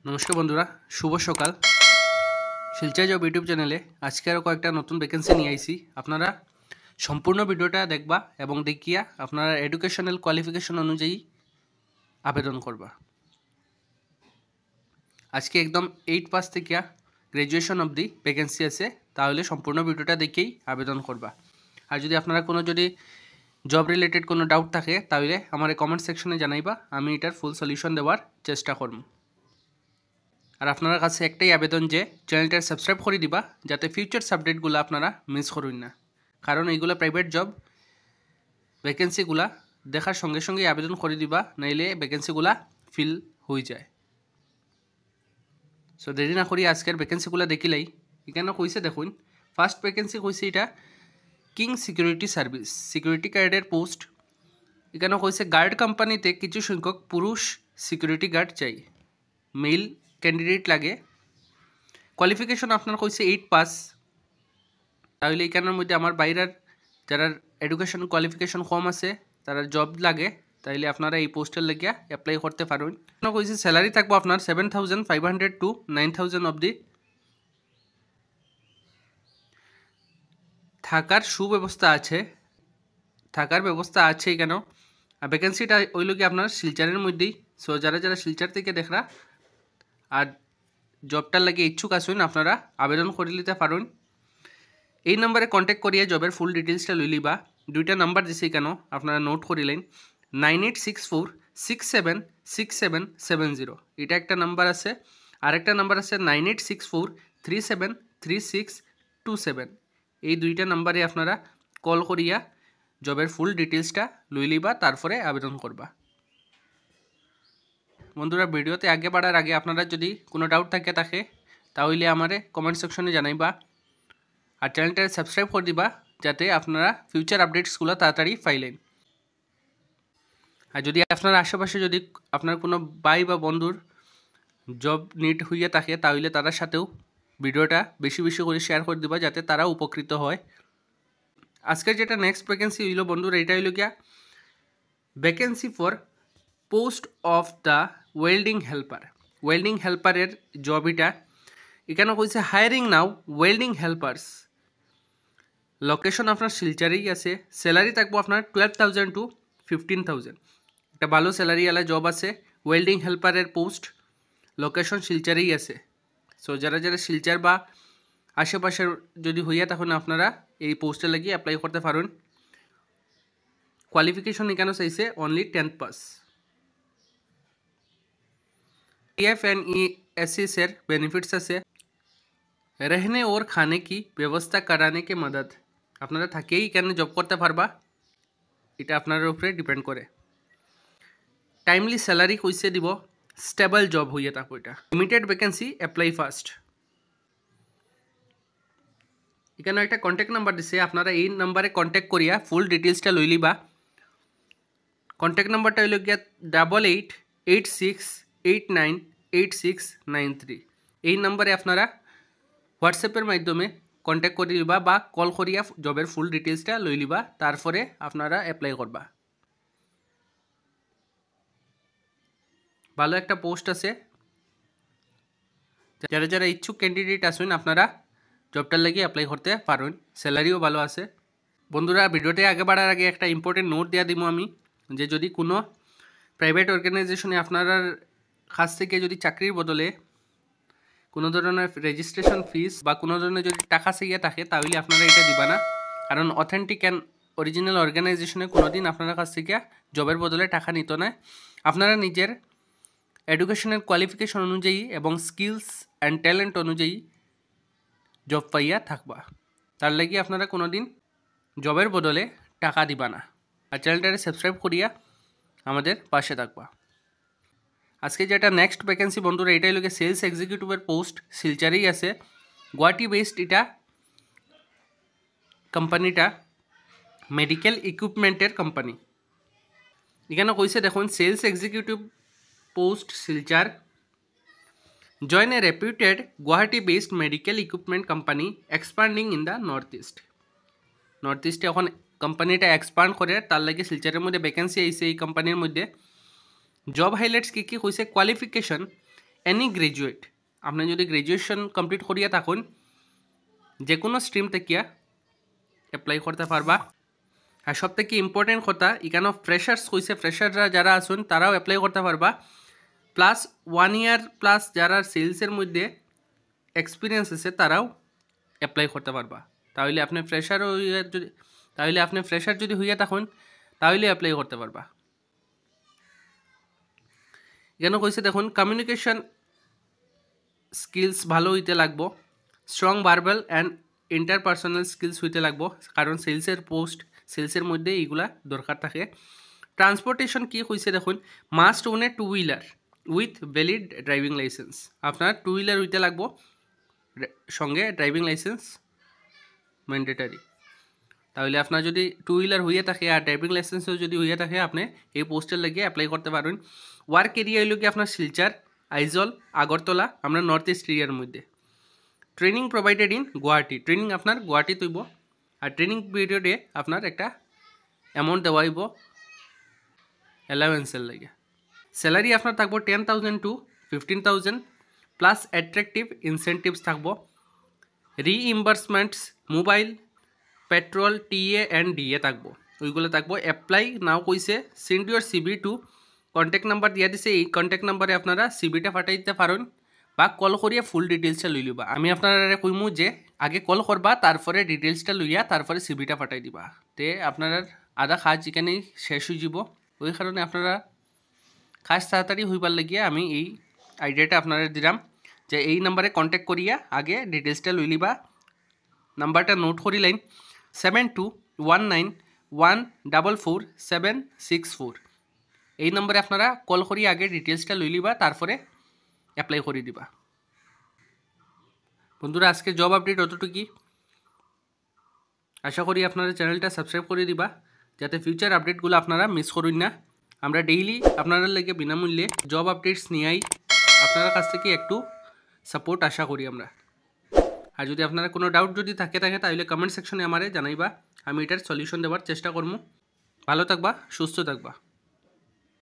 নমস্কার বন্ধুরা, শুভ সকাল। শিলচর জব ইউটিউব চ্যানেলে আজকে আরও কয়েকটা নতুন ভ্যাকেন্সি নিয়ে আইছি। আপনারা সম্পূর্ণ ভিডিওটা দেখবা এবং দেখিয়া আপনারা এডুকেশনাল কোয়ালিফিকেশন অনুযায়ী আবেদন করবা। আজকে একদম 8 পাস থেকে গ্র্যাজুয়েশন অবধি ভ্যাকেন্সি আছে, তাহলে সম্পূর্ণ ভিডিওটা দেখেই আবেদন করবা। আর যদি আপনারা যদি জব রিলেটেড কোনো ডাউট থাকে তাহলে আমার কমেন্ট সেকশনে জানাইবা, আমি এটার ফুল সলিউশন দেওয়ার চেষ্টা করব। আর আপনার কাছে একটাই আবেদন যে চ্যানেলটা সাবস্ক্রাইব করে দিবা, যাতে ফিউচার আপডেটগুলো আপনারা মিস করুন না। কারণ এইগুলো প্রাইভেট জব ভ্যাকেন্সিগুলা দেখার সঙ্গে সঙ্গে আবেদন করে দিবা, নাইলে ভ্যাকেন্সিগুলা ফিল হয়ে যায়। সো দেরি না করি আজকের ভ্যাকেন্সিগুলো দেখিলেই এখানে কইছে দেখুন। ফার্স্ট ভ্যাকেন্সি কইছে এটা কিং সিকিউরিটি সার্ভিস, সিকিউরিটি গার্ডের পোস্ট। এখানে কইছে গার্ড কোম্পানিতে কিছু সংখ্যক পুরুষ সিকিউরিটি গার্ড চাই, মেল ক্যান্ডিডেট লাগে। কোয়ালিফিকেশন আপনার কইছে 8 পাস। তাহলে এখানের মধ্যে আমার বাইরের যারা এডুকেশন কোয়ালিফিকেশন কম আছে তারা জব লাগে, তাইলে আপনারা এই পোস্টের লেগে অ্যাপ্লাই করতে পারেন। কইছে স্যালারি থাকবো আপনার 7,500 to 9,000 অবধি। থাকার সুব্যবস্থা আছে, থাকার ব্যবস্থা আছে কেন। ভ্যাকেন্সিটা ওইল কি আপনার শিলচরের মধ্যেই। সো যারা যারা শিলচর থেকে দেখরা আর জবটার লাগে ইচ্ছুক আসুন, আপনারা আবেদন করে নিতে পারেন। এই নম্বরে কন্ট্যাক্ট করিয়া জবের ফুল ডিটেলসটা লই লিবা। দুইটা নাম্বার দিছি কেন, আপনারা নোট করিলেন। 9864676770, এটা একটা নাম্বার আছে। আরেকটা নাম্বার আছে 9864373627। এই দুইটা নাম্বারে আপনারা কল করিয়া জবের ফুল ডিটেলসটা লই লিবা, তারপরে আবেদন করবা। বন্ধুরা, ভিডিওতে আগে বাড়ার আগে আপনারা যদি কোনো ডাউট থাকে তাহলে আমারে কমেন্ট সেকশনে জানাইবা। আর চ্যানেলটা সাবস্ক্রাইব করে দিবা, যাতে আপনারা ফিউচার আপডেটসগুলো তাড়াতাড়ি পাইলেন। আর যদি আপনার আশেপাশে যদি আপনার কোনো ভাই বা বন্ধুর জব নিড হইয়া থাকে তাহলে তাদের সাথেও ভিডিওটা বেশি বেশি করে শেয়ার করে দিবা, যাতে তারা উপকৃত হয়। আজকের যেটা নেক্সট ভ্যাকেন্সি হইল বন্ধুরা, এটা হইল গিয়া vacancy for post of the welding helper. Welding হেল্পারের জব এটা। এখানে কইছে hiring now welding helpers. Location আপনার শিলচরেই আছে। স্যালারি থাকবো আপনার 12,000 to 15,000। একটা ভালো স্যালারিওয়ালা জব আছে, ওয়েল্ডিং হেল্পারের পোস্ট। লোকেশন শিলচরেই আছে। সো যারা যারা শিলচর বা আশেপাশের যদি হইয়া তখন আপনারা এই পোস্টে লাগিয়ে অ্যাপ্লাই করতে পারেন। কোয়ালিফিকেশন এখানে চাইছে only 10 pass. PF and ESC से बेनिफिट्स আছে। रहने और खाने की व्यवस्था कराने के मदद। আপনারা থাকেই এখানে জব করতে পারবা, এটা আপনার উপরে ডিপেন্ড করে। টাইমলি স্যালারি কইছে দিব, স্টেবল জব হইয়া থাকো। এটা লিমিটেড ভ্যাকেন্সি, অ্যাপ্লাই ফার্স্ট। এখানে একটা কন্ট্যাক্ট নাম্বার দিছে, আপনারা এই নাম্বারে কন্ট্যাক্ট করিয়া ফুল ডিটেলসটা লই লিবা। কন্ট্যাক্ট নাম্বারটা হইল গিয়া 8886898693। এই নাম্বারে আপনারা হোয়াটসঅ্যাপের মাধ্যমে কন্ট্যাক্ট করে লিবা বা কল করিয়া জবের ফুল ডিটেলসটা লই লিবা, তারপরে আপনারা অ্যাপ্লাই করবা। ভালো একটা পোস্ট আছে। যারা যারা ইচ্ছুক ক্যান্ডিডেট আসুন, আপনারা জবটার লাগি অ্যাপ্লাই করতে পারেন। স্যালারিও ভালো আছে। বন্ধুরা, ভিডিওতে আগে বাড়ার আগে একটা ইম্পর্টেন্ট নোট দেওয়া দিব আমি, যে যদি কোনো প্রাইভেট অর্গানাইজেশনে আপনার কাছ থেকে যদি চাকরির বদলে কোনো ধরনের রেজিস্ট্রেশন ফিস বা কোনো ধরনের যদি টাকা চাইয়া থাকে, তাহলে আপনারা এটা দিবা না। কারণ অথেন্টিক অ্যান্ড অরিজিনাল অর্গানাইজেশনে কোনোদিন আপনার কাছ থেকে জবের বদলে টাকা নিত না। আপনারা নিজের এডুকেশনের কোয়ালিফিকেশন অনুযায়ী এবং স্কিলস অ্যান্ড ট্যালেন্ট অনুযায়ী জব পাইয়া থাকবা। তার লাগি আপনারা কোনোদিন জবের বদলে টাকা দিবা না। আর চ্যানেলটাকে সাবস্ক্রাইব করিয়া আমাদের পাশে থাকবা। আজকে যেটা নেক্সট ভ্যাকেন্সি বন্ধুরা, এটাই লোকে সেলস এক্সিকিউটিভের পোস্ট। শিলচরেই আছে, গুয়াহাটি বেসড। এটা কোম্পানিটা মেডিকেল ইকুইপমেন্টের কোম্পানি। এখানে কইছে দেখুন, sales executive post Silchar. Join a reputed Guwahati based medical equipment company expanding in the north east. North ইস্টে এখন কোম্পানিটা এক্সপান্ড করে, তার লাগে শিলচরের মধ্যে ভ্যাকেন্সি আইছে এই কোম্পানির মধ্যে। জব হাইলাইটস কী কী হয়েছে, কোয়ালিফিকেশন এনি গ্রাজুয়েট আপনি যদি গ্রাজুয়েশন কমপ্লিট করিয়া থাকুন যে কোনো স্ট্রিম থেকে অ্যাপ্লাই করতে পারবা। আর সব থেকে ইম্পর্টেন্ট কথা এখানে ফ্রেশার্স হয়েছে, ফ্রেশাররা যারা আছেন তারাও অ্যাপ্লাই করতে পারবা। প্লাস 1 ইয়ার প্লাস যারা সেলসের মধ্যে এক্সপিরিয়েন্স আছে তারাও অ্যাপ্লাই করতে পারবা। তাহলে আপনি ফ্রেশার যদি হইয়া থাকুন তাহলে অ্যাপ্লাই করতে পারবা। এখানে কইছে দেখুন কমিউনিকেশন স্কিলস ভালো হইতে লাগবো, strong verbal and interpersonal skills হইতে লাগবো, কারণ সেলসের মধ্যে এইগুলা দরকার থাকে। ট্রান্সপোর্টেশন কি কইছে দেখুন must own a 2 wheeler with valid driving licence. আপনার 2 হুইলার হইতে লাগবো, সঙ্গে ড্রাইভিং লাইসেন্স ম্যান্ডেটারি। তাহলে আপনার যদি 2 হুইলার হইয়া থাকে আর ড্রাইভিং লাইসেন্সও যদি হইয়া থাকে আপনি এই পোস্টের লাগিয়ে অ্যাপ্লাই করতে পারেন। ওয়ার্ক এরিয়া হইল কি আপনার শিলচর, আইজল, আগরতলা, আমরা নর্থ ইস্ট এরিয়ার মধ্যে। Training provided in Guwahati, training আপনার গুয়াহাটি তৈব। আর ট্রেনিং পিরিয়ডে আপনার একটা অ্যামাউন্ট দেওয়া হইব অ্যালাওয়েন্সের লাগে। স্যালারি আপনার থাকবো 10,000 to 15,000 প্লাস অ্যাট্রাকটিভ ইনসেন্টিভস থাকবো। Reimbursements mobile, petrol, TA and DA থাকবো, ওইগুলো থাকবো। অ্যাপ্লাই নাও কইছে send your CV to, contact number দিয়া দিছে, এই কন্ট্যাক্ট নাম্বারে আপনারা সিবিটা পাঠাই দিতে পারেন বা কল করিয়া ফুল ডিটেলসটা লই লিবা। আমি আপনারা কইমু যে আগে কল করবা, তারপরে ডিটেলসটা লইয়া তারপরে সিবিটা পাঠাই দিবা, তে আপনার আধা কাজ এখানেই শেষ হয়ে যাব। ওই কারণে আপনারা কাজ তাড়াতাড়ি হইবার লাগিয়া আমি এই আইডিয়াটা আপনারা দিলাম যে এই নাম্বারে কন্ট্যাক্ট করিয়া আগে ডিটেলসটা লই লিবা। নাম্বারটা নোট করি লাইন 7219144764। এই নম্বরে আপনারা কল করি আগে ডিটেলসটা লই লিবা, তারপরে অ্যাপ্লাই করে দিবা। বন্ধুরা আজকে জব আপডেট অতটুকুই। আশা করি আপনারা চ্যানেলটা সাবস্ক্রাইব করে দিবা যাতে ফিউচার আপডেটগুলো আপনারা মিস করুন না। আমরা ডেইলি আপনাদের লাগে বিনামূল্যে জব আপডেটস নিয়েই আপনার কাছ থেকে একটু সাপোর্ট আশা করি আমরা। আর যদি আপনারা কোনো ডাউট যদি থাকে তাহলে কমেন্ট সেকশনে আমারে জানাইবা, আমি এটার সলিউশন দেওয়ার চেষ্টা করবো। ভালো থাকবা, সুস্থ থাকবা।